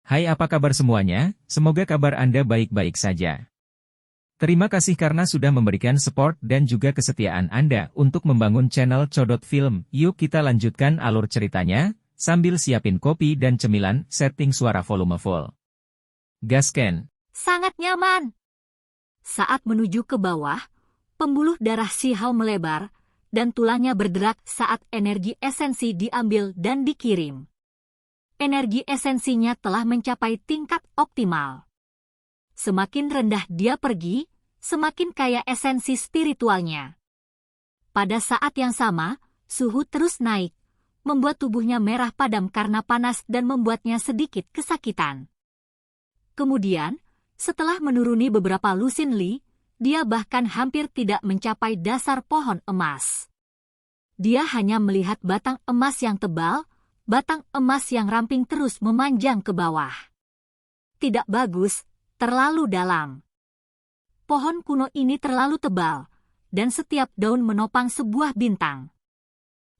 Hai, apa kabar semuanya? Semoga kabar Anda baik-baik saja. Terima kasih karena sudah memberikan support dan juga kesetiaan Anda untuk membangun channel Codot Film. Yuk kita lanjutkan alur ceritanya, sambil siapin kopi dan cemilan, setting suara volume full. Gasken. Sangat nyaman. Saat menuju ke bawah, pembuluh darah Shihao melebar, dan tulangnya berderak saat energi esensi diambil dan dikirim. Energi esensinya telah mencapai tingkat optimal. Semakin rendah dia pergi, semakin kaya esensi spiritualnya. Pada saat yang sama, suhu terus naik, membuat tubuhnya merah padam karena panas dan membuatnya sedikit kesakitan. Kemudian, setelah menuruni beberapa lusin li, dia bahkan hampir tidak mencapai dasar pohon emas. Dia hanya melihat batang emas yang tebal, batang emas yang ramping terus memanjang ke bawah. Tidak bagus, terlalu dalam. Pohon kuno ini terlalu tebal, dan setiap daun menopang sebuah bintang.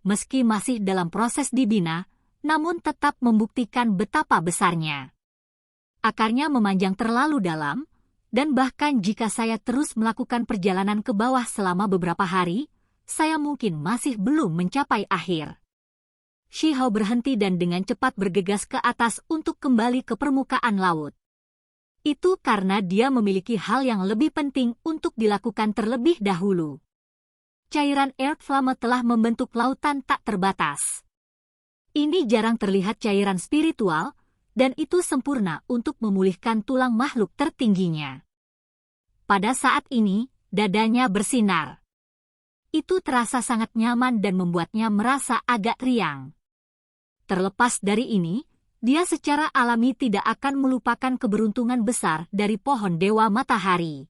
Meski masih dalam proses dibina, namun tetap membuktikan betapa besarnya. Akarnya memanjang terlalu dalam, dan bahkan jika saya terus melakukan perjalanan ke bawah selama beberapa hari, saya mungkin masih belum mencapai akhir. Shihao berhenti dan dengan cepat bergegas ke atas untuk kembali ke permukaan laut. Itu karena dia memiliki hal yang lebih penting untuk dilakukan terlebih dahulu. Cairan Earth Flame telah membentuk lautan tak terbatas. Ini jarang terlihat cairan spiritual, dan itu sempurna untuk memulihkan tulang makhluk tertingginya. Pada saat ini, dadanya bersinar. Itu terasa sangat nyaman dan membuatnya merasa agak riang. Terlepas dari ini, dia secara alami tidak akan melupakan keberuntungan besar dari pohon Dewa Matahari.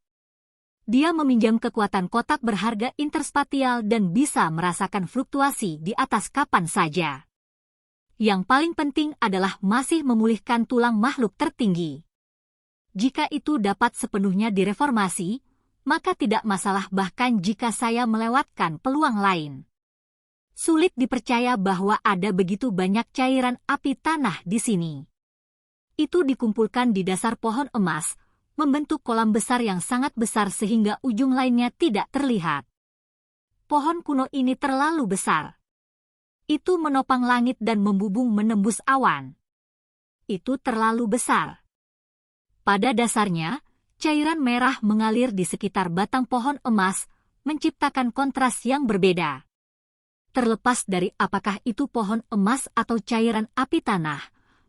Dia meminjam kekuatan kotak berharga interspatial dan bisa merasakan fluktuasi di atas kapan saja. Yang paling penting adalah masih memulihkan tulang makhluk tertinggi. Jika itu dapat sepenuhnya direformasi, maka tidak masalah bahkan jika saya melewatkan peluang lain. Sulit dipercaya bahwa ada begitu banyak cairan api tanah di sini. Itu dikumpulkan di dasar pohon emas, membentuk kolam besar yang sangat besar sehingga ujung lainnya tidak terlihat. Pohon kuno ini terlalu besar. Itu menopang langit dan membubung menembus awan. Itu terlalu besar. Pada dasarnya, cairan merah mengalir di sekitar batang pohon emas, menciptakan kontras yang berbeda. Terlepas dari apakah itu pohon emas atau cairan api tanah,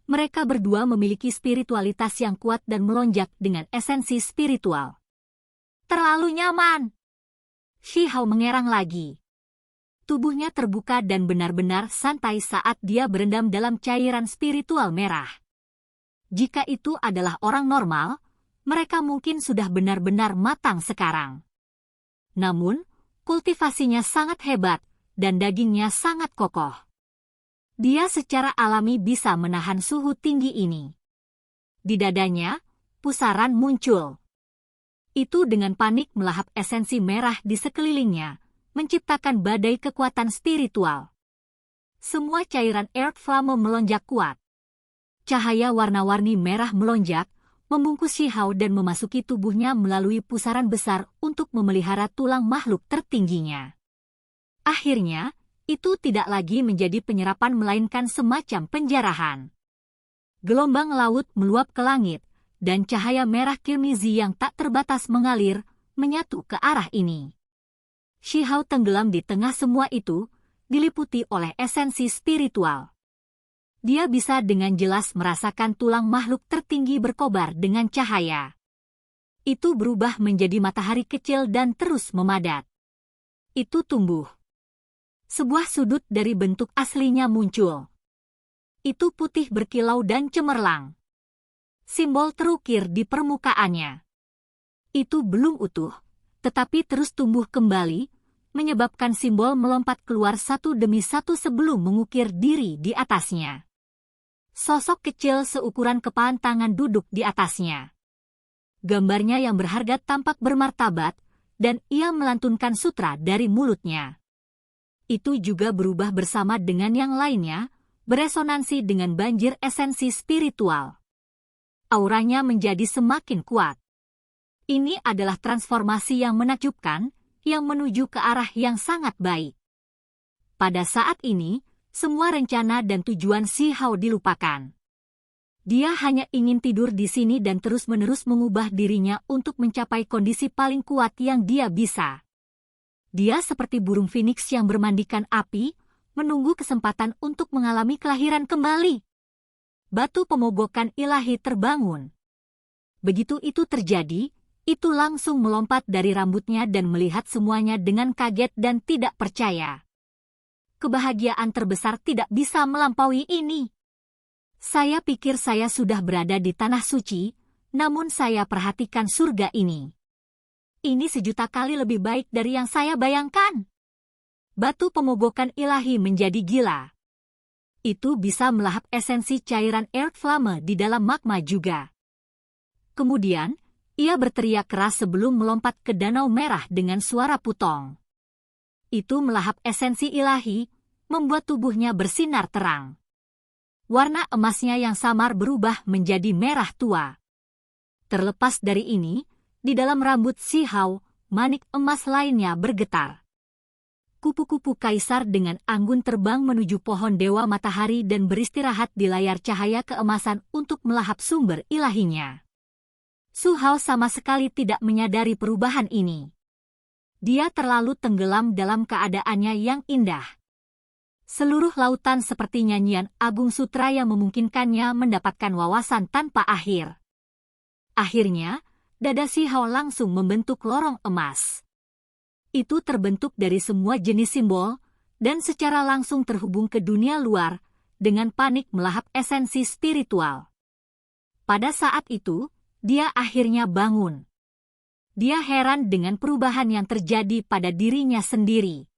mereka berdua memiliki spiritualitas yang kuat dan melonjak dengan esensi spiritual. Terlalu nyaman. Shihao mengerang lagi. Tubuhnya terbuka dan benar-benar santai saat dia berendam dalam cairan spiritual merah. Jika itu adalah orang normal, mereka mungkin sudah benar-benar matang sekarang. Namun, kultivasinya sangat hebat, dan dagingnya sangat kokoh. Dia secara alami bisa menahan suhu tinggi ini. Di dadanya, pusaran muncul. Itu dengan panik melahap esensi merah di sekelilingnya, menciptakan badai kekuatan spiritual. Semua cairan Earth Flame melonjak kuat. Cahaya warna-warni merah melonjak, membungkus Shihao dan memasuki tubuhnya melalui pusaran besar untuk memelihara tulang makhluk tertingginya. Akhirnya, itu tidak lagi menjadi penyerapan melainkan semacam penjarahan. Gelombang laut meluap ke langit, dan cahaya merah kirmizi yang tak terbatas mengalir, menyatu ke arah ini. Shihao tenggelam di tengah semua itu, diliputi oleh esensi spiritual. Dia bisa dengan jelas merasakan tulang makhluk tertinggi berkobar dengan cahaya. Itu berubah menjadi matahari kecil dan terus memadat. Itu tumbuh. Sebuah sudut dari bentuk aslinya muncul. Itu putih berkilau dan cemerlang. Simbol terukir di permukaannya. Itu belum utuh, tetapi terus tumbuh kembali, menyebabkan simbol melompat keluar satu demi satu sebelum mengukir diri di atasnya. Sosok kecil seukuran kepalan tangan duduk di atasnya. Gambarnya yang berharga tampak bermartabat, dan ia melantunkan sutra dari mulutnya. Itu juga berubah bersama dengan yang lainnya, beresonansi dengan banjir esensi spiritual. auranya menjadi semakin kuat. Ini adalah transformasi yang menakjubkan, yang menuju ke arah yang sangat baik. Pada saat ini, semua rencana dan tujuan Xi Hao dilupakan. Dia hanya ingin tidur di sini dan terus-menerus mengubah dirinya untuk mencapai kondisi paling kuat yang dia bisa. Dia seperti burung phoenix yang bermandikan api, menunggu kesempatan untuk mengalami kelahiran kembali. Batu pemogokan ilahi terbangun. Begitu itu terjadi, itu langsung melompat dari rambutnya dan melihat semuanya dengan kaget dan tidak percaya. Kebahagiaan terbesar tidak bisa melampaui ini. Saya pikir saya sudah berada di tanah suci, namun saya perhatikan surga ini. Ini 1.000.000 kali lebih baik dari yang saya bayangkan. Batu pemogokan ilahi menjadi gila. Itu bisa melahap esensi cairan Earth Flame di dalam magma juga. Kemudian, ia berteriak keras sebelum melompat ke danau merah dengan suara putong. Itu melahap esensi ilahi, membuat tubuhnya bersinar terang. Warna emasnya yang samar berubah menjadi merah tua. Terlepas dari ini, di dalam rambut Xi Hao, manik emas lainnya bergetar. Kupu-kupu kaisar dengan anggun terbang menuju pohon dewa matahari dan beristirahat di layar cahaya keemasan untuk melahap sumber ilahinya. Xi Hao sama sekali tidak menyadari perubahan ini. Dia terlalu tenggelam dalam keadaannya yang indah. Seluruh lautan seperti nyanyian Agung Sutra yang memungkinkannya mendapatkan wawasan tanpa akhir. Akhirnya, dada Xi Hao langsung membentuk lorong emas. Itu terbentuk dari semua jenis simbol, dan secara langsung terhubung ke dunia luar, dengan panik melahap esensi spiritual. Pada saat itu, dia akhirnya bangun. Dia heran dengan perubahan yang terjadi pada dirinya sendiri.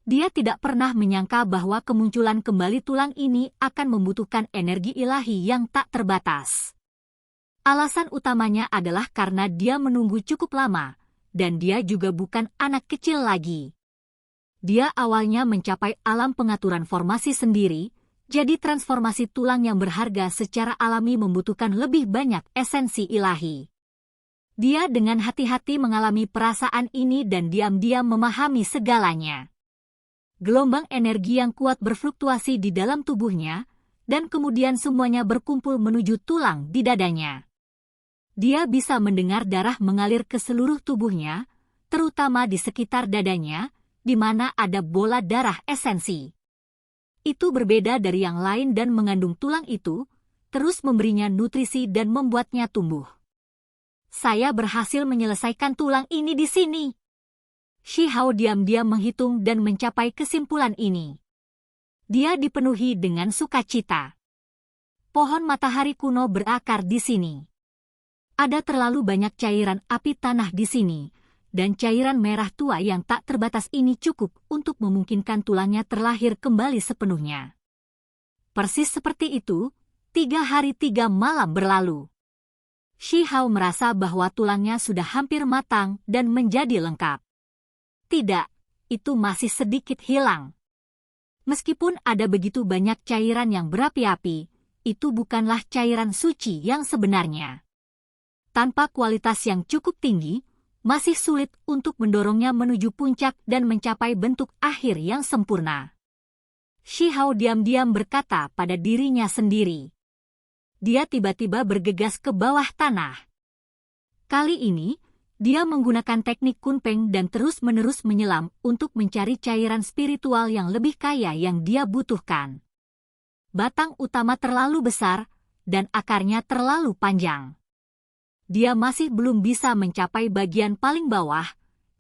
Dia tidak pernah menyangka bahwa kemunculan kembali tulang ini akan membutuhkan energi ilahi yang tak terbatas. Alasan utamanya adalah karena dia menunggu cukup lama, dan dia juga bukan anak kecil lagi. Dia awalnya mencapai alam pengaturan formasi sendiri, jadi transformasi tulang yang berharga secara alami membutuhkan lebih banyak esensi ilahi. Dia dengan hati-hati mengalami perasaan ini dan diam-diam memahami segalanya. Gelombang energi yang kuat berfluktuasi di dalam tubuhnya, dan kemudian semuanya berkumpul menuju tulang di dadanya. Dia bisa mendengar darah mengalir ke seluruh tubuhnya, terutama di sekitar dadanya, di mana ada bola darah esensi. Itu berbeda dari yang lain dan mengandung tulang itu, terus memberinya nutrisi dan membuatnya tumbuh. Saya berhasil menyelesaikan tulang ini di sini. Xi Hao diam-diam menghitung dan mencapai kesimpulan ini. Dia dipenuhi dengan sukacita. Pohon matahari kuno berakar di sini. Ada terlalu banyak cairan api tanah di sini, dan cairan merah tua yang tak terbatas ini cukup untuk memungkinkan tulangnya terlahir kembali sepenuhnya. Persis seperti itu, 3 hari 3 malam berlalu. Xi Hao merasa bahwa tulangnya sudah hampir matang dan menjadi lengkap. Tidak, itu masih sedikit hilang. Meskipun ada begitu banyak cairan yang berapi-api, itu bukanlah cairan suci yang sebenarnya. Tanpa kualitas yang cukup tinggi, masih sulit untuk mendorongnya menuju puncak dan mencapai bentuk akhir yang sempurna. Xi Hao diam-diam berkata pada dirinya sendiri. Dia tiba-tiba bergegas ke bawah tanah. Kali ini, dia menggunakan teknik kunpeng dan terus-menerus menyelam untuk mencari cairan spiritual yang lebih kaya yang dia butuhkan. Batang utama terlalu besar, dan akarnya terlalu panjang. Dia masih belum bisa mencapai bagian paling bawah,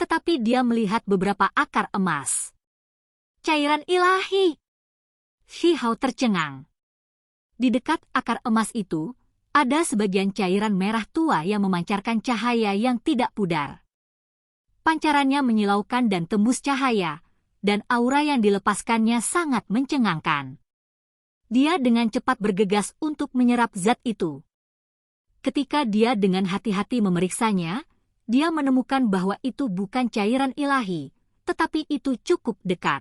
tetapi dia melihat beberapa akar emas. Cairan ilahi! Xi Hao tercengang. Di dekat akar emas itu, ada sebagian cairan merah tua yang memancarkan cahaya yang tidak pudar. Pancarannya menyilaukan dan tembus cahaya, dan aura yang dilepaskannya sangat mencengangkan. Dia dengan cepat bergegas untuk menyerap zat itu. Ketika dia dengan hati-hati memeriksanya, dia menemukan bahwa itu bukan cairan ilahi, tetapi itu cukup dekat.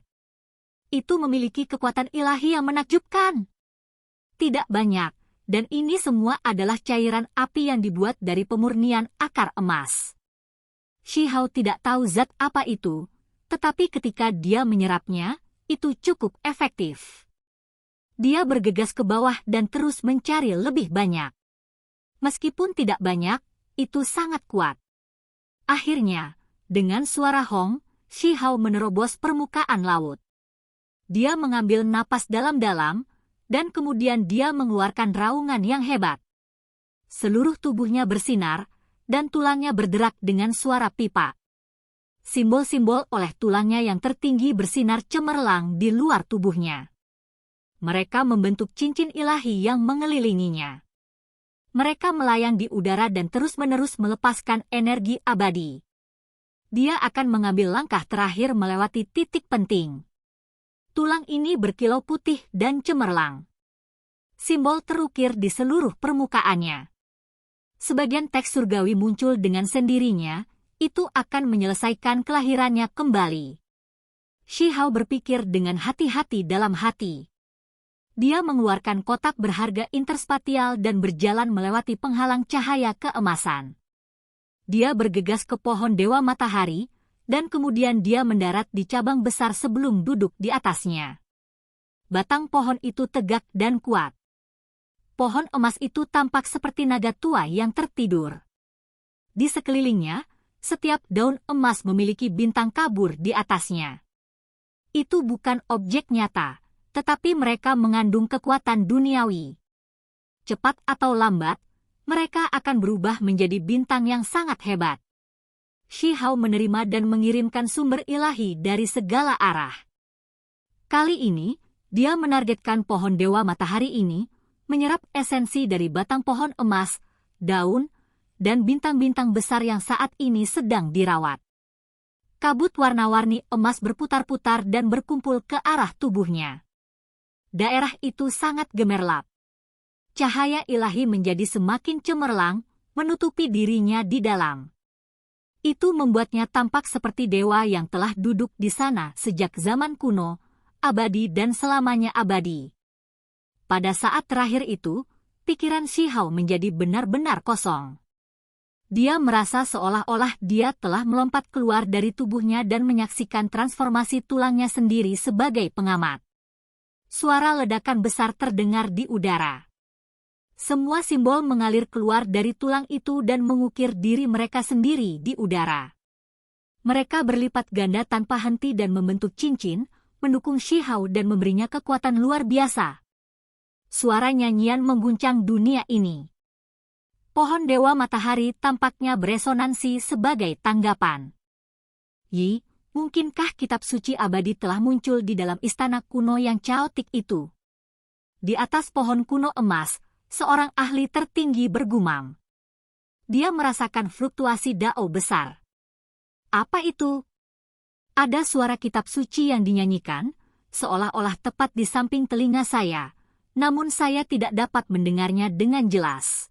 Itu memiliki kekuatan ilahi yang menakjubkan. Tidak banyak, Dan ini semua adalah cairan api yang dibuat dari pemurnian akar emas. Shi Hao tidak tahu zat apa itu, tetapi ketika dia menyerapnya, itu cukup efektif. Dia bergegas ke bawah dan terus mencari lebih banyak. Meskipun tidak banyak, itu sangat kuat. Akhirnya, dengan suara hong, Shi Hao menerobos permukaan laut. Dia mengambil napas dalam-dalam, dan kemudian dia mengeluarkan raungan yang hebat. Seluruh tubuhnya bersinar, dan tulangnya berderak dengan suara pipa. Simbol-simbol oleh tulangnya yang tertinggi bersinar cemerlang di luar tubuhnya. Mereka membentuk cincin ilahi yang mengelilinginya. Mereka melayang di udara dan terus-menerus melepaskan energi abadi. Dia akan mengambil langkah terakhir melewati titik penting. Tulang ini berkilau putih dan cemerlang. Simbol terukir di seluruh permukaannya. Sebagian teks surgawi muncul dengan sendirinya, itu akan menyelesaikan kelahirannya kembali. Shi Hao berpikir dengan hati-hati dalam hati. Dia mengeluarkan kotak berharga interspatial dan berjalan melewati penghalang cahaya keemasan. Dia bergegas ke pohon Dewa Matahari, dan kemudian dia mendarat di cabang besar sebelum duduk di atasnya. Batang pohon itu tegak dan kuat. Pohon emas itu tampak seperti naga tua yang tertidur. Di sekelilingnya, setiap daun emas memiliki bintang kabur di atasnya. Itu bukan objek nyata, tetapi mereka mengandung kekuatan duniawi. Cepat atau lambat, mereka akan berubah menjadi bintang yang sangat hebat. Shi Hao menerima dan mengirimkan sumber ilahi dari segala arah. Kali ini, dia menargetkan pohon Dewa Matahari ini, menyerap esensi dari batang pohon emas, daun, dan bintang-bintang besar yang saat ini sedang dirawat. Kabut warna-warni emas berputar-putar dan berkumpul ke arah tubuhnya. Daerah itu sangat gemerlap. Cahaya ilahi menjadi semakin cemerlang, menutupi dirinya di dalam. Itu membuatnya tampak seperti dewa yang telah duduk di sana sejak zaman kuno, abadi dan selamanya abadi. Pada saat terakhir itu, pikiran Shi Hao menjadi benar-benar kosong. Dia merasa seolah-olah dia telah melompat keluar dari tubuhnya dan menyaksikan transformasi tulangnya sendiri sebagai pengamat. Suara ledakan besar terdengar di udara. Semua simbol mengalir keluar dari tulang itu dan mengukir diri mereka sendiri di udara. Mereka berlipat ganda tanpa henti dan membentuk cincin, mendukung Shi Hao dan memberinya kekuatan luar biasa. Suara nyanyian mengguncang dunia ini. Pohon Dewa Matahari tampaknya beresonansi sebagai tanggapan. Yi, mungkinkah kitab suci abadi telah muncul di dalam istana kuno yang caotik itu? Di atas pohon kuno emas, seorang ahli tertinggi bergumam. Dia merasakan fluktuasi dao besar. Apa itu? Ada suara kitab suci yang dinyanyikan, seolah-olah tepat di samping telinga saya, namun saya tidak dapat mendengarnya dengan jelas.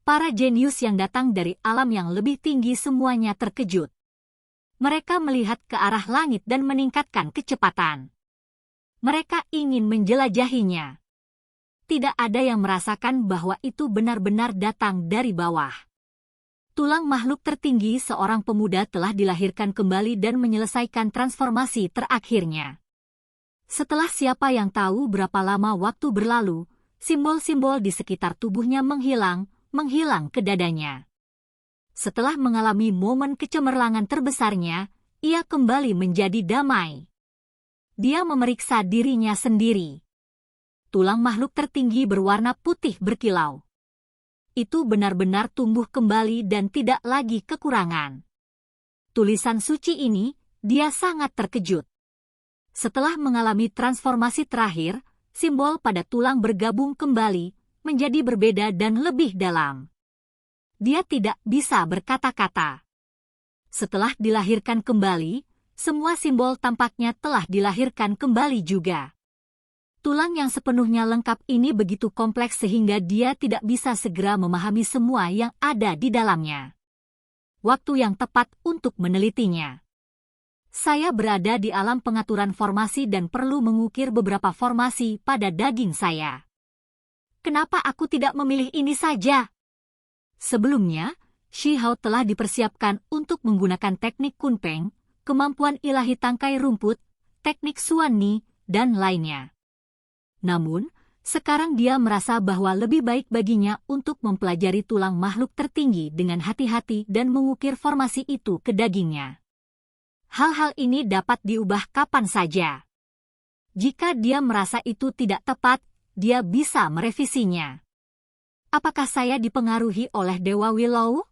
Para jenius yang datang dari alam yang lebih tinggi semuanya terkejut. Mereka melihat ke arah langit dan meningkatkan kecepatan. Mereka ingin menjelajahinya. Tidak ada yang merasakan bahwa itu benar-benar datang dari bawah. Tulang makhluk tertinggi seorang pemuda telah dilahirkan kembali dan menyelesaikan transformasi terakhirnya. Setelah siapa yang tahu berapa lama waktu berlalu, simbol-simbol di sekitar tubuhnya menghilang ke dadanya. Setelah mengalami momen kecemerlangan terbesarnya, ia kembali menjadi damai. Dia memeriksa dirinya sendiri. Tulang makhluk tertinggi berwarna putih berkilau. Itu benar-benar tumbuh kembali dan tidak lagi kekurangan. Tulisan suci ini, dia sangat terkejut. Setelah mengalami transformasi terakhir, simbol pada tulang bergabung kembali, menjadi berbeda dan lebih dalam. Dia tidak bisa berkata-kata. Setelah dilahirkan kembali, semua simbol tampaknya telah dilahirkan kembali juga. Tulang yang sepenuhnya lengkap ini begitu kompleks sehingga dia tidak bisa segera memahami semua yang ada di dalamnya. Waktu yang tepat untuk menelitinya. Saya berada di alam pengaturan formasi dan perlu mengukir beberapa formasi pada daging saya. kenapa aku tidak memilih ini saja? Sebelumnya, Shi Hao telah dipersiapkan untuk menggunakan teknik Kunpeng, kemampuan ilahi tangkai rumput, teknik Xuan Ni, dan lainnya. Namun, sekarang dia merasa bahwa lebih baik baginya untuk mempelajari tulang makhluk tertinggi dengan hati-hati dan mengukir formasi itu ke dagingnya. Hal-hal ini dapat diubah kapan saja. Jika dia merasa itu tidak tepat, dia bisa merevisinya. Apakah saya dipengaruhi oleh Dewa Willow?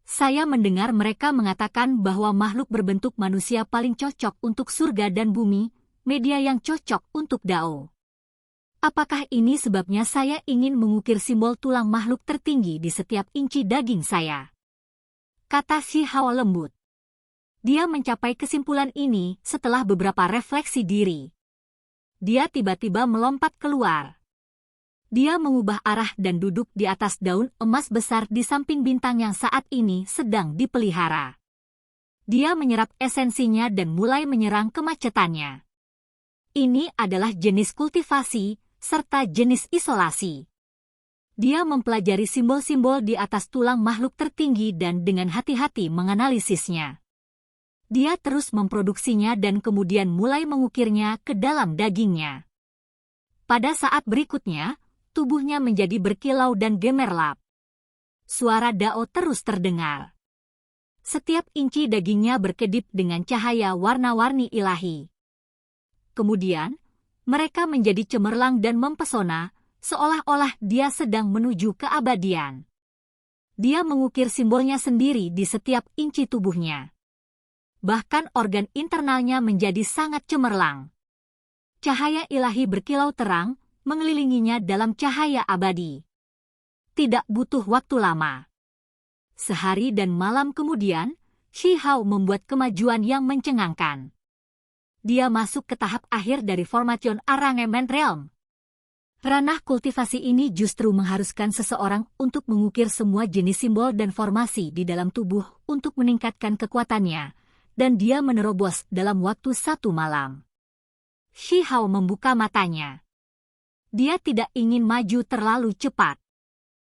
Saya mendengar mereka mengatakan bahwa makhluk berbentuk manusia paling cocok untuk surga dan bumi, media yang cocok untuk Dao. Apakah ini sebabnya saya ingin mengukir simbol tulang makhluk tertinggi di setiap inci daging saya? Kata Shi Hao lembut. Dia mencapai kesimpulan ini setelah beberapa refleksi diri. Dia tiba-tiba melompat keluar. Dia mengubah arah dan duduk di atas daun emas besar di samping bintang yang saat ini sedang dipelihara. Dia menyerap esensinya dan mulai menyerang kemacetannya. Ini adalah jenis kultivasi, serta jenis isolasi. Dia mempelajari simbol-simbol di atas tulang makhluk tertinggi dan dengan hati-hati menganalisisnya. Dia terus memproduksinya dan kemudian mulai mengukirnya ke dalam dagingnya. Pada saat berikutnya, tubuhnya menjadi berkilau dan gemerlap. Suara Dao terus terdengar. Setiap inci dagingnya berkedip dengan cahaya warna-warni ilahi. Kemudian, mereka menjadi cemerlang dan mempesona, seolah-olah dia sedang menuju keabadian. Dia mengukir simbolnya sendiri di setiap inci tubuhnya. Bahkan organ internalnya menjadi sangat cemerlang. Cahaya ilahi berkilau terang, mengelilinginya dalam cahaya abadi. Tidak butuh waktu lama. Sehari dan malam kemudian, Shi Hao membuat kemajuan yang mencengangkan. Dia masuk ke tahap akhir dari Formation Arrangement Realm. Ranah kultivasi ini justru mengharuskan seseorang untuk mengukir semua jenis simbol dan formasi di dalam tubuh untuk meningkatkan kekuatannya, dan dia menerobos dalam waktu 1 malam. Shi Hao membuka matanya. Dia tidak ingin maju terlalu cepat.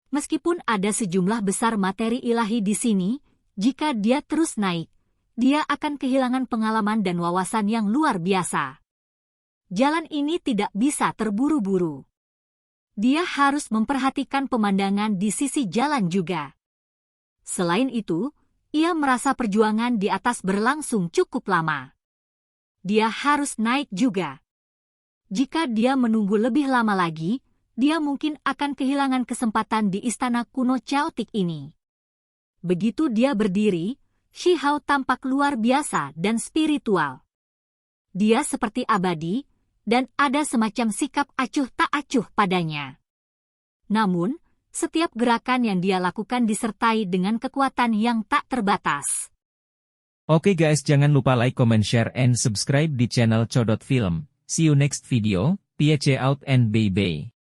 Meskipun ada sejumlah besar materi ilahi di sini, jika dia terus naik, dia akan kehilangan pengalaman dan wawasan yang luar biasa. Jalan ini tidak bisa terburu-buru. Dia harus memperhatikan pemandangan di sisi jalan juga. Selain itu, ia merasa perjuangan di atas berlangsung cukup lama. Dia harus naik juga. Jika dia menunggu lebih lama lagi, dia mungkin akan kehilangan kesempatan di istana kuno caotik ini. Begitu dia berdiri, Shi Hao tampak luar biasa dan spiritual. Dia seperti abadi, dan ada semacam sikap acuh tak acuh padanya. Namun, setiap gerakan yang dia lakukan disertai dengan kekuatan yang tak terbatas. Oke guys, jangan lupa like, comment, share, and subscribe di channel Codot Film. See you next video, PH out and bye-bye.